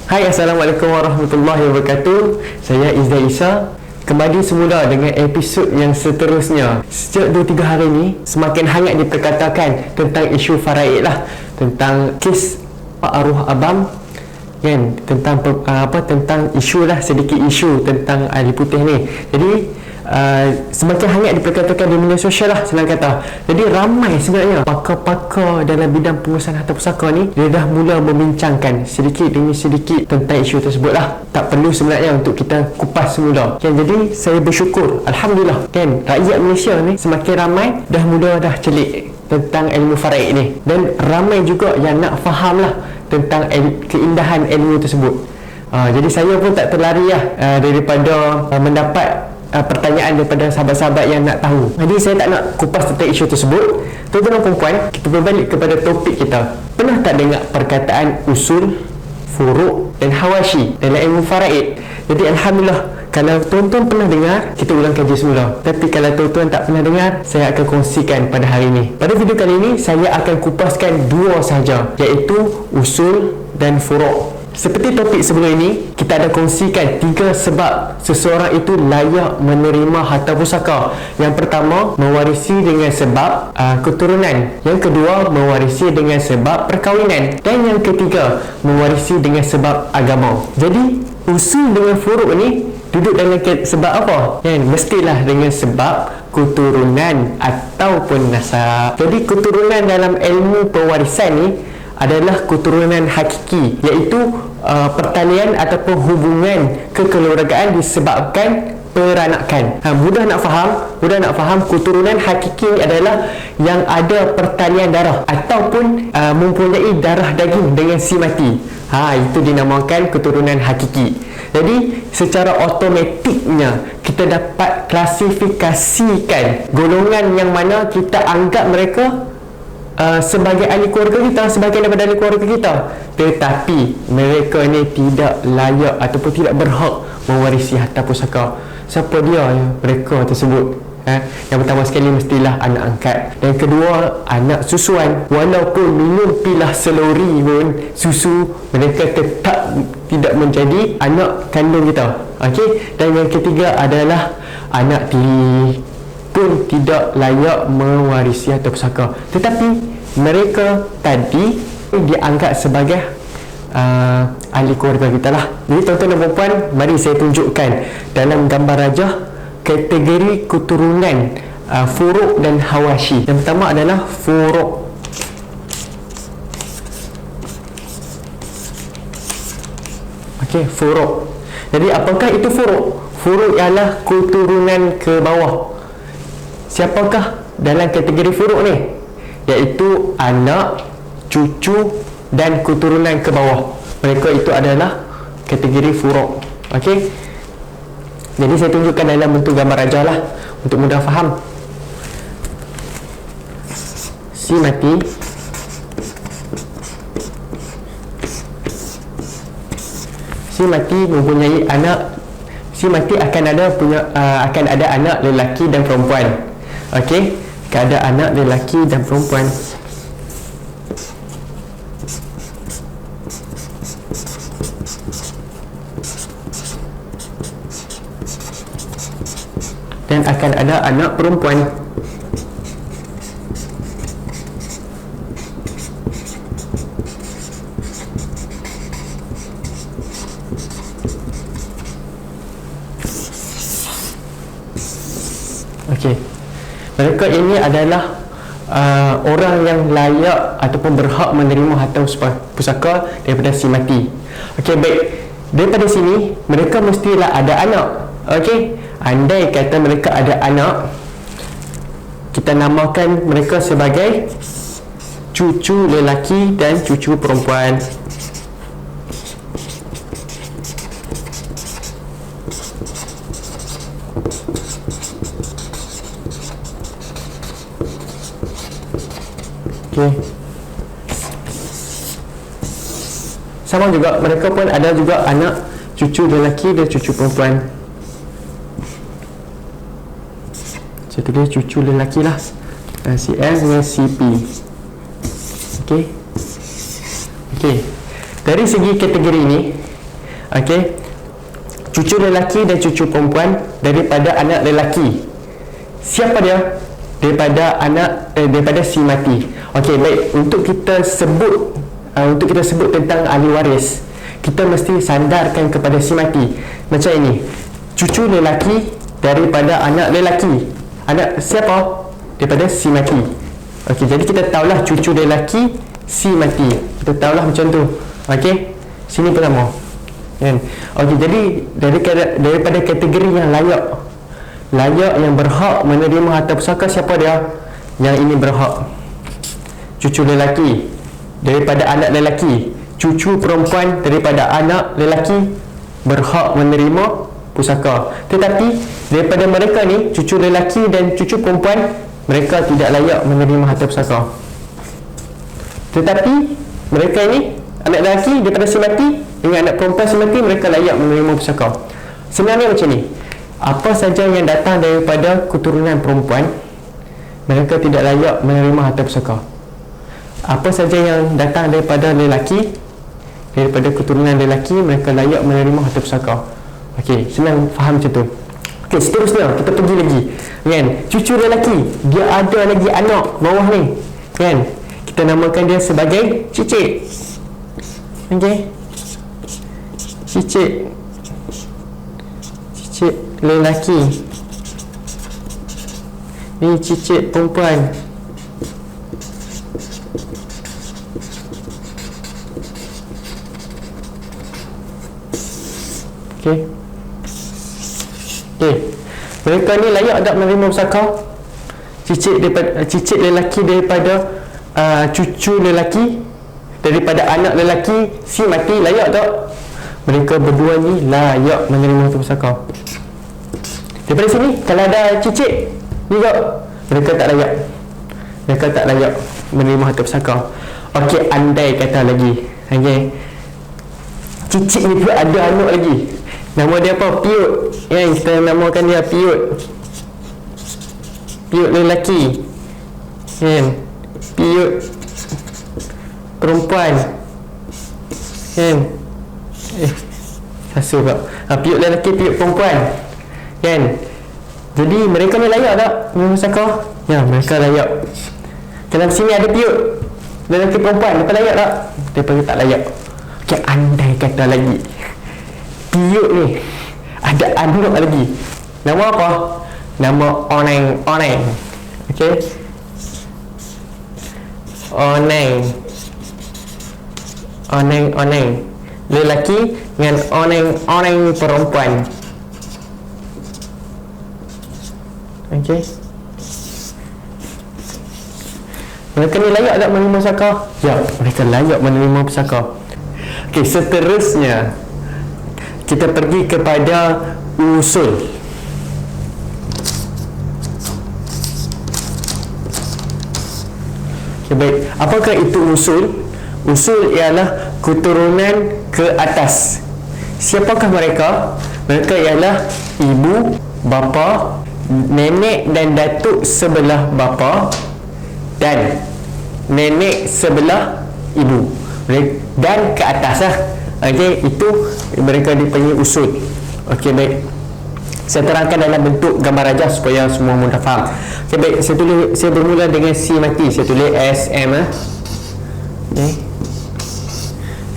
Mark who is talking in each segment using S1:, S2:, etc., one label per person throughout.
S1: Hai, Assalamualaikum warahmatullahi wabarakatuh. Saya Izzah Isa. Kembali semula dengan episod yang seterusnya. Sejak 2-3 hari ni semakin hangat diperkatakan tentang isu faraid lah, tentang kes Pak Arwah Abang kan, tentang isu lah, sedikit isu tentang ahli putih ni. Jadi semakin hangat diperkatakan di media sosial lah, senang kata. Jadi ramai sebenarnya pakar-pakar dalam bidang pengurusan harta pusaka ni, dia dah mula membincangkan sedikit demi sedikit tentang isu tersebut lah. Tak perlu sebenarnya untuk kita kupas semula kan. Jadi saya bersyukur, Alhamdulillah kan, rakyat Malaysia ni semakin ramai dah mula dah celik tentang ilmu faraid ni, dan ramai juga yang nak faham lah tentang keindahan ilmu tersebut. Jadi saya pun tak terlari lah daripada mendapat pertanyaan daripada sahabat-sahabat yang nak tahu. Jadi saya tak nak kupas tentang isu tersebut. Tuan-tuan dan puan, kita berbalik kepada topik kita. Pernah tak dengar perkataan usul, furuk dan hawashi dalam ilmu faraid? Jadi Alhamdulillah, kalau tuan-tuan pernah dengar, kita ulang kaji semula. Tapi kalau tuan-tuan tak pernah dengar, saya akan kongsikan pada hari ini. Pada video kali ini, saya akan kupaskan dua sahaja, iaitu usul dan furuk. Seperti topik sebelum ini, kita ada kongsikan 3 sebab seseorang itu layak menerima harta pusaka. Yang pertama, mewarisi dengan sebab keturunan. Yang kedua, mewarisi dengan sebab perkahwinan. Dan yang ketiga, mewarisi dengan sebab agama. Jadi, usul dengan furuk ni duduk dalam sebab apa? Mestilah dengan sebab keturunan ataupun nasab. Jadi, keturunan dalam ilmu pewarisan ni adalah keturunan hakiki, iaitu pertalian ataupun hubungan kekeluargaan disebabkan peranakan. Mudah nak faham, keturunan hakiki adalah yang ada pertalian darah ataupun mempunyai darah daging dengan si mati. Itu dinamakan keturunan hakiki. Jadi secara automatiknya kita dapat klasifikasikan golongan yang mana kita anggap mereka sebagai ahli keluarga kita, sebagai daripada ahli keluarga kita, tetapi mereka ni tidak layak ataupun tidak berhak mewarisi harta pusaka. Siapa dia mereka tersebut? Yang pertama sekali, mestilah anak angkat. Dan kedua, anak susuan. Walaupun minum pilah selori pun susu, mereka tetap tidak menjadi anak kandung kita. Dan yang ketiga adalah anak tiri pun tidak layak mewarisi harta pusaka, tetapi mereka tadi dianggap sebagai ahli keluarga kita lah. Jadi tuan-tuan dan puan, mari saya tunjukkan dalam gambar rajah kategori keturunan furuk dan hawashi. Yang pertama adalah furuk. Furuk. Jadi apakah itu furuk? Furuk ialah keturunan ke bawah. Siapakah dalam kategori furuk ni? Iaitu anak, cucu dan keturunan ke bawah. Mereka itu adalah kategori furuk. Jadi saya tunjukkan dalam bentuk gambar rajah lah, untuk mudah faham. Si mati, mempunyai anak. Si mati akan ada anak lelaki dan perempuan. Ada anak lelaki dan perempuan. Dan akan ada anak perempuan. Mereka ini adalah orang yang layak ataupun berhak menerima harta pusaka daripada si mati. Baik. Daripada sini, mereka mestilah ada anak. Andai kata mereka ada anak, kita namakan mereka sebagai cucu lelaki dan cucu perempuan. Sama juga, mereka pun ada juga anak, cucu lelaki dan cucu perempuan. Saya tulis cucu lelaki lah, si L dengan si P. Okey. Dari segi kategori ini, Okey, cucu lelaki dan cucu perempuan daripada anak lelaki. Siapa dia? Daripada si mati. Okey, baik, untuk kita sebut tentang ahli waris, kita mesti sandarkan kepada si mati. Macam ini, cucu lelaki daripada anak lelaki. Anak siapa? Daripada si mati. Okey, jadi kita tahulah cucu lelaki si mati. Kita tahulah macam tu. Okey, sini pertama. Kan? Okey, jadi daripada kategori yang layak yang berhak menerima harta pusaka, siapa dia? Yang ini berhak. Cucu lelaki daripada anak lelaki, cucu perempuan daripada anak lelaki berhak menerima pusaka. Tetapi daripada mereka ni, cucu lelaki dan cucu perempuan, mereka tidak layak menerima harta pusaka. Tetapi mereka ini, anak lelaki daripada si mati dengan anak perempuan si mati, mereka layak menerima pusaka. Sebenarnya macam ni, apa saja yang datang daripada keturunan perempuan, mereka tidak layak menerima harta pusaka. Apa saja yang datang daripada lelaki, daripada keturunan lelaki, mereka layak menerima harta pusaka. Okey, senang faham macam tu. Okey, seterusnya kita pergi lagi. Kan? Cucu lelaki, dia ada lagi anak bawah ni. Kan? Kita namakan dia sebagai cicit. Okey. Cicit lelaki. Ni cicit perempuan. Okey. Mereka ni layak tak menerima pusaka? Cicit lelaki daripada cucu lelaki daripada anak lelaki si mati, layak tak? Mereka berdua ni layak menerima pusaka. Daripada sini, kalau ada cicit juga, mereka tak layak menerima harta pusaka. Okey, andai kata lagi, okey, cicit ni pun ada anak lagi. Nama dia apa? Piut. Yang kita namakan dia Piut. Piut lelaki. Kan? Piut perempuan. Kan? Sasuh tak? Piut lelaki, piut perempuan. Kan? Jadi mereka ni layak tak menerima pusaka? Ya, mereka layak. Dalam sini ada piut lelaki perempuan, mereka layak tak? Mereka tak layak. Okay, andai kata lagi piut ni ada anak lagi. Nama apa? Nama Oneng. Okey, Oneng lelaki dengan Oneng perempuan. Okey, mereka ni layak tak menerima pusaka? Ya, mereka layak menerima pusaka. Okey, seterusnya kita pergi kepada usul. Okay, baik. Apakah itu usul? Usul ialah keturunan ke atas. Siapakah mereka? Mereka ialah ibu, bapa, nenek dan datuk sebelah bapa dan nenek sebelah ibu, dan ke atas lah. Okey, itu mereka dipanggil usul. Okey, baik. Saya terangkan dalam bentuk gambar rajah supaya semua mudah faham. Okey, baik. Saya bermula dengan si mati. Saya tulis SM.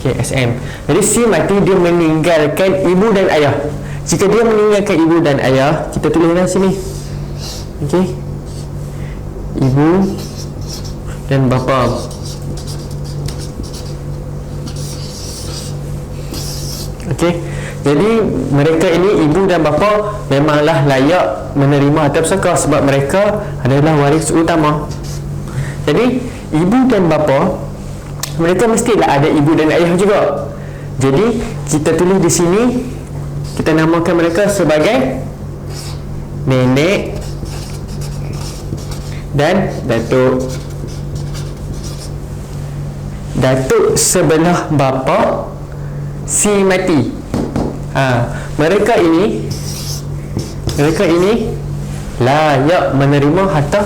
S1: Okey, SM. Jadi si mati dia meninggalkan ibu dan ayah. Jika dia meninggalkan ibu dan ayah, kita tulislah sini. Okey. Ibu dan bapa. Okey, jadi mereka ini, ibu dan bapa, memanglah layak menerima harta pusaka sebab mereka adalah waris utama. Jadi ibu dan bapa, mereka mestilah ada ibu dan ayah juga. Jadi kita tulis di sini, kita namakan mereka sebagai nenek dan datuk. Datuk sebelah bapa si mati. Mereka ini layak menerima harta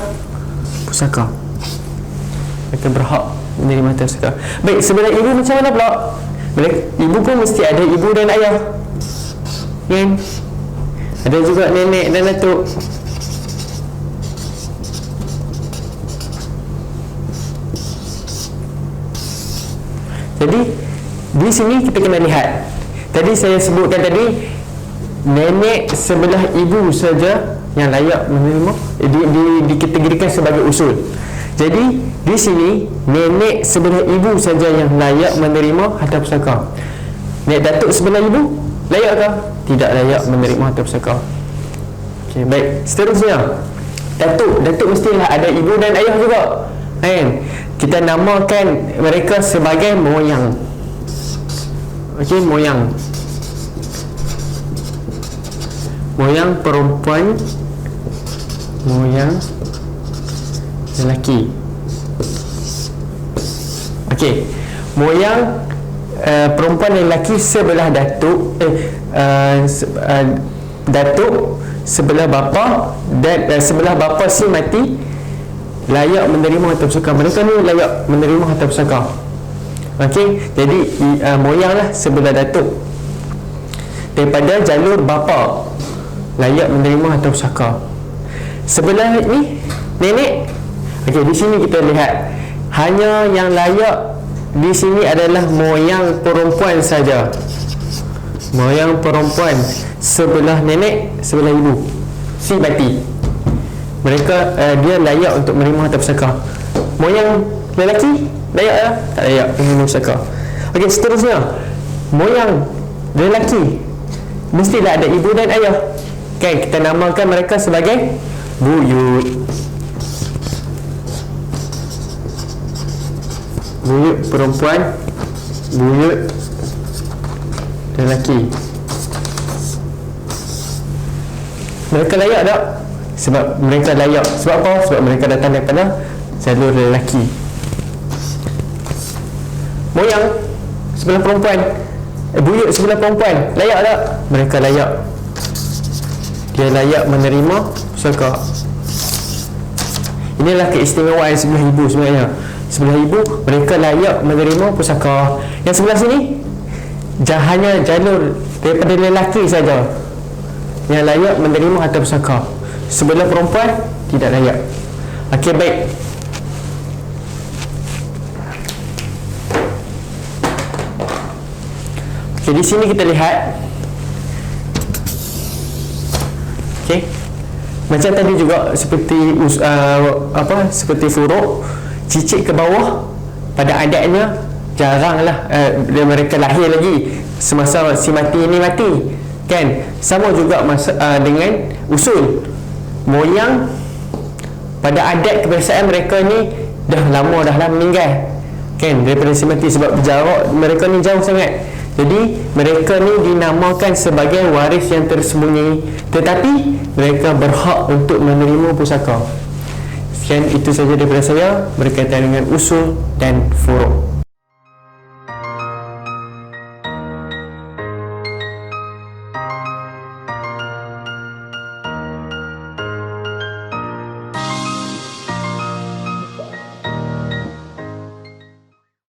S1: pusaka. Mereka berhak menerima harta pusaka. Baik, sebelah ibu macam mana pula? Ibu pun mesti ada ibu dan ayah, kan? Ada juga nenek dan datuk. Jadi di sini kita kena lihat. Tadi saya sebutkan tadi, nenek sebelah ibu saja yang layak menerima, dikategorikan sebagai usul. Jadi di sini nenek sebelah ibu saja yang layak menerima harta pusaka. Nenek datuk sebelah ibu layak ke? Tidak layak menerima harta pusaka. Okey, baik. Seterusnya, datuk mestilah ada ibu dan ayah juga, kan? Kita namakan mereka sebagai moyang. Okey, moyang perempuan, moyang lelaki. Okey, moyang perempuan dan lelaki sebelah datuk, datuk sebelah bapa dan sebelah bapa si mati layak menerima harta pusaka. Mereka ni layak menerima harta pusaka. Okey, jadi moyanglah sebelah datuk daripada jalur bapa layak menerima harta pusaka. Sebelah ni nenek. Okey, di sini kita lihat hanya yang layak di sini adalah moyang perempuan saja. Moyang perempuan sebelah nenek, sebelah ibu si mati. Mereka dia layak untuk menerima harta pusaka. Moyang lelaki layak lah? Tak layak menerima pusaka. Okey, seterusnya, moyang lelaki mestilah ada ibu dan ayah, kan? Kita namakan mereka sebagai buyut. Buyut perempuan, buyut lelaki. Mereka layak tak? Sebab mereka layak. Sebab apa? Sebab mereka datang daripada jalur lelaki. Moyang sebelah perempuan, buyut sebelah perempuan layak tak? Mereka layak. Dia layak menerima pusaka. Inilah keistimewaan sebelah ibu sebenarnya. Sebelah ibu mereka layak menerima pusaka. Yang sebelah sini hanya jalur daripada lelaki saja yang layak menerima harta pusaka. Sebelah perempuan tidak layak. Okey, baik. Okey, di sini kita lihat. Okey, macam tadi juga seperti seperti furuk, cicit ke bawah pada adatnya jaranglah mereka lahir lagi semasa si mati ini mati, kan? Sama juga dengan usul. Moyang pada adat kebiasaan mereka ni dah lama meninggal, kan? Daripada si mati, sebab jarak mereka ni jauh sangat. Jadi mereka ni dinamakan sebagai waris yang tersembunyi, tetapi mereka berhak untuk menerima pusaka. Sekian, itu saja daripada saya berkaitan dengan usul dan furuk.